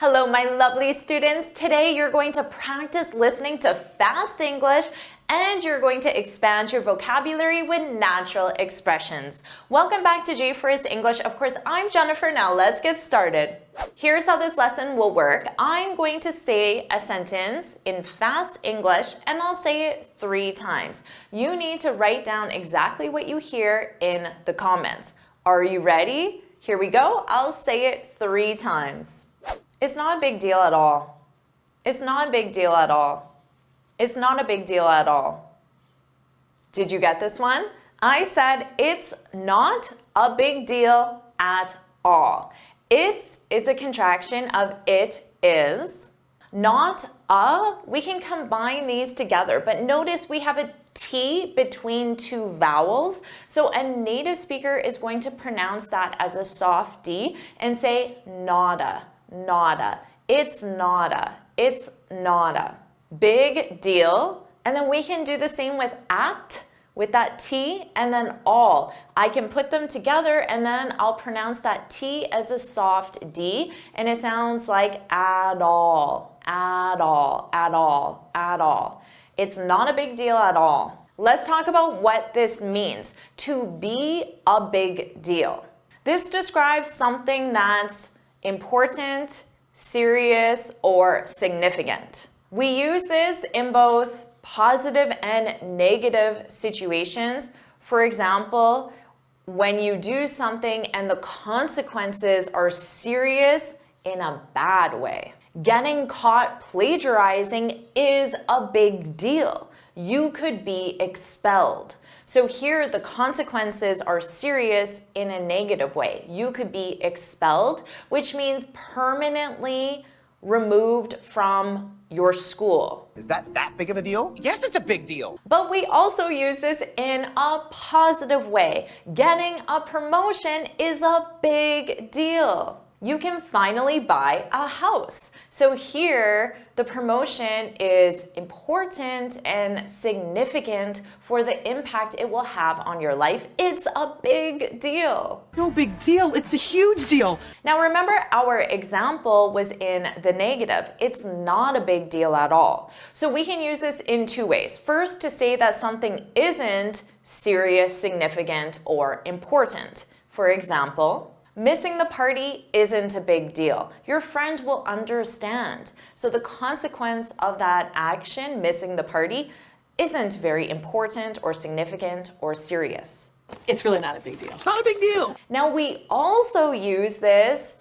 Hello, my lovely students. Today you're going to practice listening to fast English and you're going to expand your vocabulary with natural expressions. Welcome back to JForrest English. Of course, I'm Jennifer. Now let's get started. Here's how this lesson will work. I'm going to say a sentence in fast English and I'll say it 3 times. You need to write down exactly what you hear in the comments. Are you ready? Here we go. I'll say it 3 times. It's not a big deal at all. It's not a big deal at all. It's not a big deal at all. Did you get this one? I said it's not a big deal at all. It's a contraction of it is. Not a, we can combine these together, but notice we have a T between 2 vowels. So a native speaker is going to pronounce that as a soft D and say nada. Nada. It's nada. It's nada. Big deal. And then we can do the same with at, with that T, and then all. I can put them together and then I'll pronounce that T as a soft D and it sounds like at all, at all, at all, at all. It's not a big deal at all. Let's talk about what this means. To be a big deal. This describes something that's important, serious, or significant. We use this in both positive and negative situations. For example, when you do something and the consequences are serious in a bad way. Getting caught plagiarizing is a big deal. You could be expelled. So here the consequences are serious in a negative way. You could be expelled, which means permanently removed from your school. Is that big of a deal? Yes, it's a big deal. But we also use this in a positive way. Getting a promotion is a big deal. You can finally buy a house. So here, the promotion is important and significant for the impact it will have on your life. It's a big deal. No big deal. It's a huge deal. Now remember, our example was in the negative. It's not a big deal at all. So we can use this in 2 ways. First, to say that something isn't serious, significant, or important. For example, missing the party isn't a big deal. Your friend will understand. So the consequence of that action, missing the party, isn't very important or significant or serious. It's really not a big deal. It's not a big deal. Now we also use this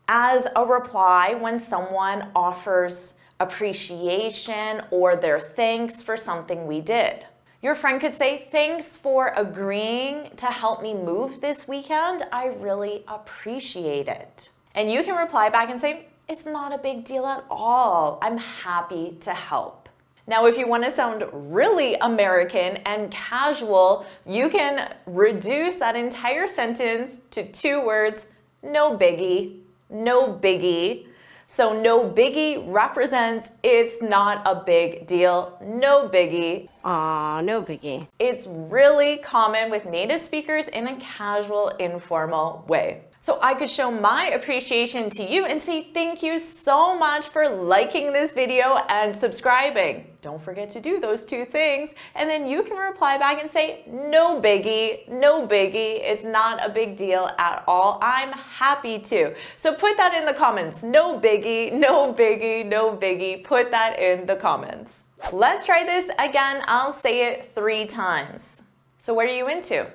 as a reply when someone offers appreciation or their thanks for something we did. Your friend could say, thanks for agreeing to help me move this weekend. I really appreciate it. And you can reply back and say, it's not a big deal at all. I'm happy to help. Now, if you want to sound really American and casual, you can reduce that entire sentence to 2 words, no biggie, no biggie. So no biggie represents it's not a big deal, no biggie. Aw, no biggie. It's really common with native speakers in a casual, informal way. So I could show my appreciation to you and say thank you so much for liking this video and subscribing. Don't forget to do those 2 things. And then you can reply back and say, no biggie, no biggie. It's not a big deal at all. I'm happy to. So put that in the comments. No biggie, no biggie, no biggie. Put that in the comments. Let's try this again. I'll say it 3 times. So what are you into?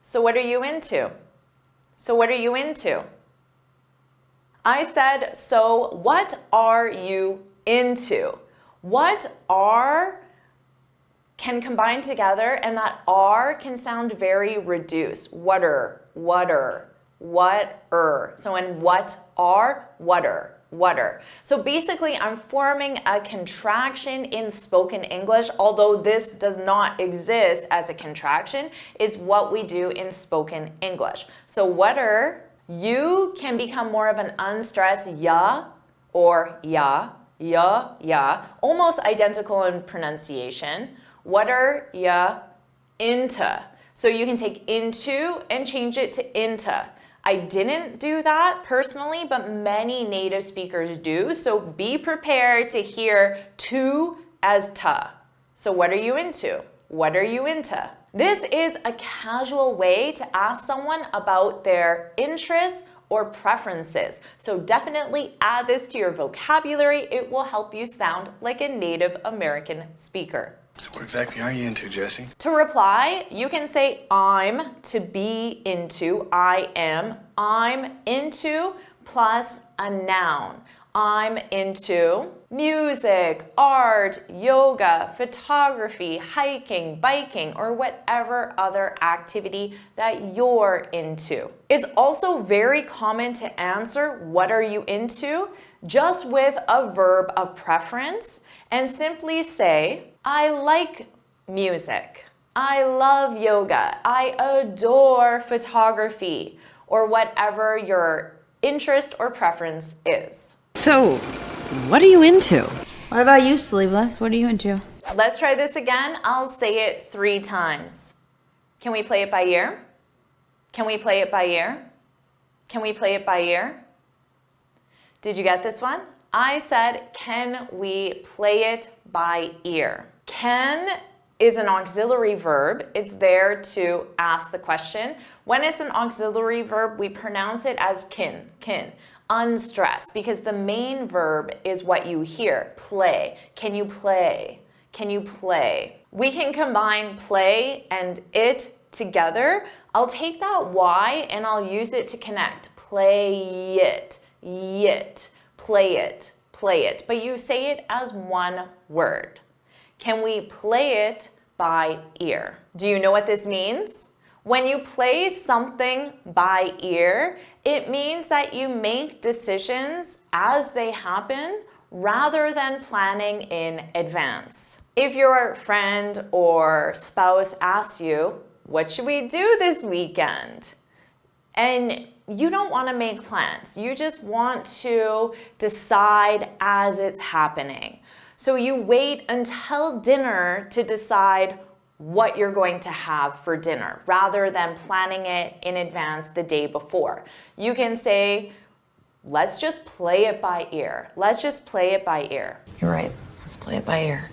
So what are you into? So what are you into? I said, so what are you into? What are can combine together and that are can sound very reduced. Water, water, what-er. So in what are, water. Water. So basically, I'm forming a contraction in spoken English, although this does not exist as a contraction, is what we do in spoken English. So water, you can become more of an unstressed ya or ya, almost identical in pronunciation. Water, ya, into. So you can take into and change it to into. I didn't do that personally, but many native speakers do. So be prepared to hear to as ta. So what are you into? What are you into? This is a casual way to ask someone about their interests or preferences. So definitely add this to your vocabulary. It will help you sound like a Native American speaker. So what exactly are you into, Jesse? To reply, you can say I'm, to be into, I am, I'm into, plus a noun. I'm into music, art, yoga, photography, hiking, biking, or whatever other activity that you're into. It's also very common to answer what are you into just with a verb of preference and simply say, I like music, I love yoga, I adore photography, or whatever your interest or preference is. So, what are you into? What about you, Sleeveless? What are you into? Let's try this again. I'll say it 3 times. Can we play it by ear? Can we play it by ear? Can we play it by ear? Did you get this one? I said, can we play it by ear? Can is an auxiliary verb. It's there to ask the question. When it's an auxiliary verb, we pronounce it as kin, unstressed, because the main verb is what you hear, play. Can you play? Can you play? We can combine play and it together. I'll take that Y and I'll use it to connect. Play it, play it, play it. But you say it as one word. Can we play it by ear? Do you know what this means? When you play something by ear, it means that you make decisions as they happen rather than planning in advance. If your friend or spouse asks you, what should we do this weekend? And you don't want to make plans. You just want to decide as it's happening. So you wait until dinner to decide what you're going to have for dinner rather than planning it in advance the day before. You can say, let's just play it by ear. Let's just play it by ear. You're right. Let's play it by ear.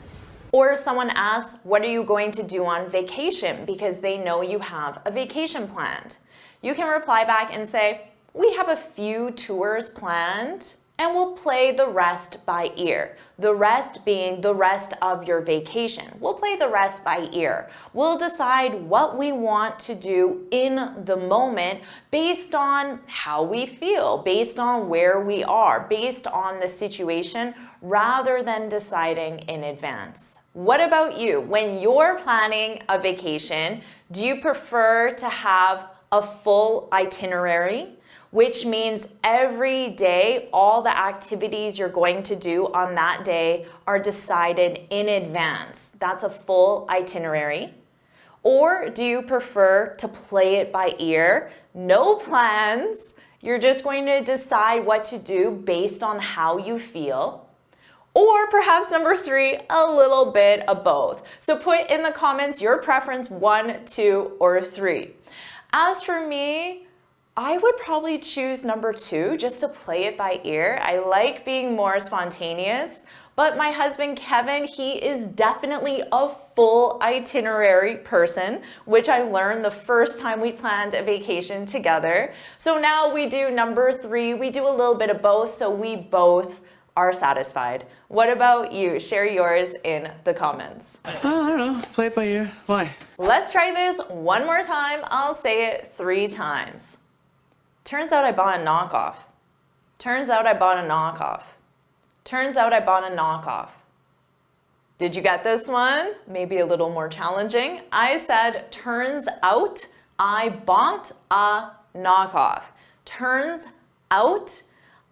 Or someone asks, what are you going to do on vacation? Because they know you have a vacation planned. You can reply back and say, we have a few tours planned and we'll play the rest by ear. The rest being the rest of your vacation. We'll play the rest by ear. We'll decide what we want to do in the moment based on how we feel, based on where we are, based on the situation, rather than deciding in advance. What about you? When you're planning a vacation, do you prefer to have a full itinerary? Which means every day, all the activities you're going to do on that day are decided in advance. That's a full itinerary. Or do you prefer to play it by ear? No plans. You're just going to decide what to do based on how you feel. Or perhaps number 3, a little bit of both. So put in the comments your preference 1, 2, or 3. As for me, I would probably choose number 2, just to play it by ear. I like being more spontaneous, but my husband Kevin, he is definitely a full itinerary person, which I learned the first time we planned a vacation together. So now we do number 3, we do a little bit of both, so we both are satisfied. What about you? Share yours in the comments. I don't know. Play it by ear. Why? Let's try this one more time. I'll say it 3 times. Turns out I bought a knockoff. Turns out I bought a knockoff. Turns out I bought a knockoff. Did you get this one? Maybe a little more challenging. I said, turns out I bought a knockoff. Turns out,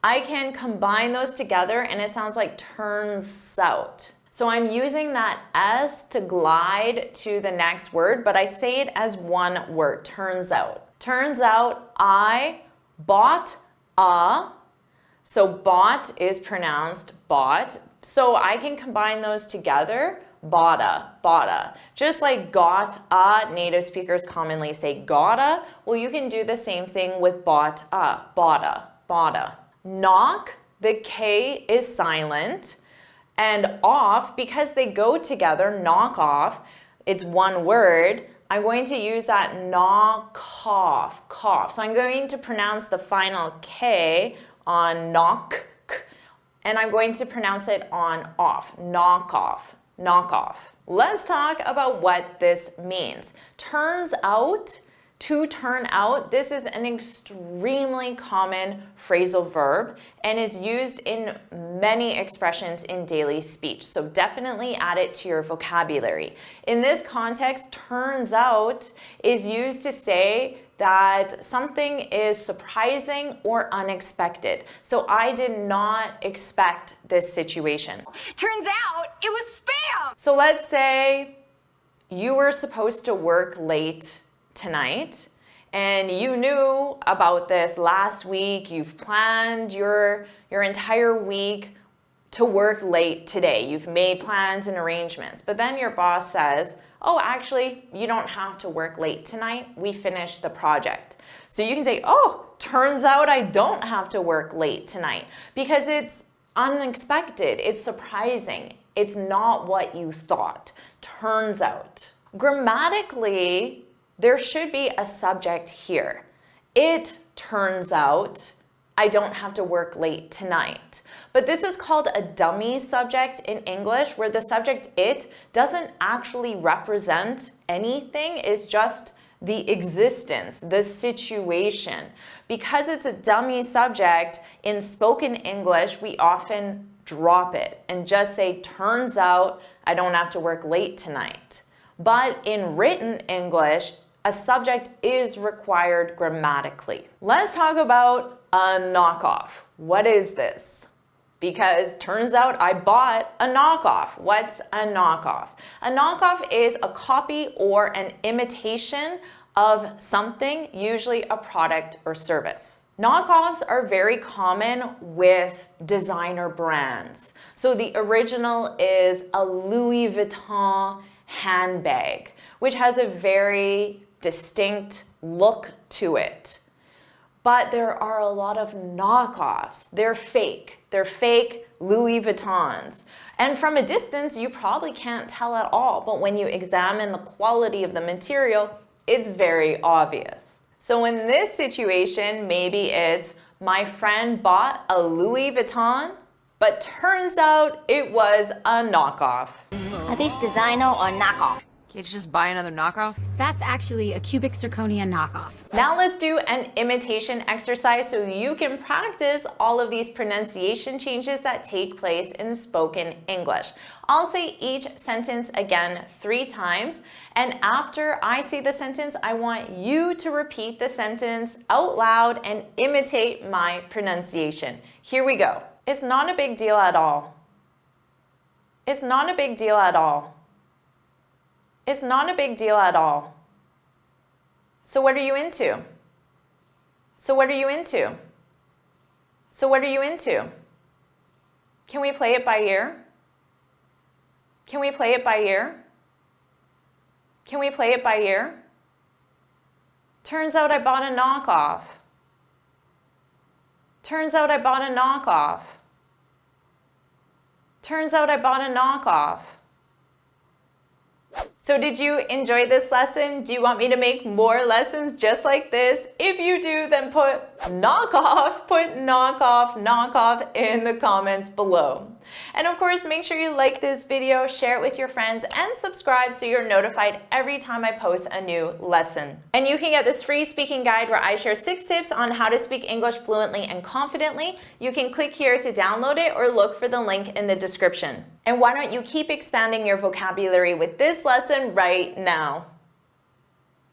I can combine those together and it sounds like turns out. So I'm using that S to glide to the next word, but I say it as one word, turns out. Turns out I bought a, so bought is pronounced bought, so I can combine those together. boughta, boughta. Just like got-a, native speakers commonly say gotta. Well, you can do the same thing with bought-a, boughta, boughta. Knock, the K is silent. And off, because they go together, knock off, it's one word, I'm going to use that knock off, cough. So I'm going to pronounce the final K on knock, and I'm going to pronounce it on off, knock off, knock off. Let's talk about what this means. Turns out, to turn out, this is an extremely common phrasal verb and is used in many expressions in daily speech. So definitely add it to your vocabulary. In this context, turns out is used to say that something is surprising or unexpected. So I did not expect this situation. Turns out it was spam! So let's say you were supposed to work late tonight and you knew about this last week. You've planned your entire week to work late today. You've made plans and arrangements, but then your boss says, oh, actually, you don't have to work late tonight. We finished the project. So you can say, oh, turns out I don't have to work late tonight, because it's unexpected, it's surprising. It's not what you thought. Turns out. Grammatically, there should be a subject here. It turns out I don't have to work late tonight. But this is called a dummy subject in English, where the subject it doesn't actually represent anything, it's just the existence, the situation. Because it's a dummy subject, in spoken English, we often drop it and just say, turns out I don't have to work late tonight. But in written English, a subject is required grammatically. Let's talk about a knockoff. What is this? Because turns out I bought a knockoff. What's a knockoff? A knockoff is a copy or an imitation of something, usually a product or service. Knockoffs are very common with designer brands. So the original is a Louis Vuitton handbag, which has a very distinct look to it. But there are a lot of knockoffs. They're fake. They're fake Louis Vuittons. And from a distance, you probably can't tell at all. But when you examine the quality of the material, it's very obvious. So in this situation, maybe it's my friend bought a Louis Vuitton, but turns out it was a knockoff. Are these designer or knockoff? Can't you just buy another knockoff? That's actually a cubic zirconia knockoff. Now let's do an imitation exercise so you can practice all of these pronunciation changes that take place in spoken English. I'll say each sentence again 3 times, and after I say the sentence, I want you to repeat the sentence out loud and imitate my pronunciation. Here we go. It's not a big deal at all. It's not a big deal at all. It's not a big deal at all. So what are you into? So what are you into? So what are you into? Can we play it by ear? Can we play it by ear? Can we play it by ear? Turns out I bought a knockoff. Turns out I bought a knockoff. Turns out I bought a knockoff. So did you enjoy this lesson? Do you want me to make more lessons just like this? If you do, then put knockoff in the comments below. And of course, make sure you like this video, share it with your friends, and subscribe so you're notified every time I post a new lesson. And you can get this free speaking guide where I share 6 tips on how to speak English fluently and confidently. You can click here to download it or look for the link in the description. And why don't you keep expanding your vocabulary with this lesson right now?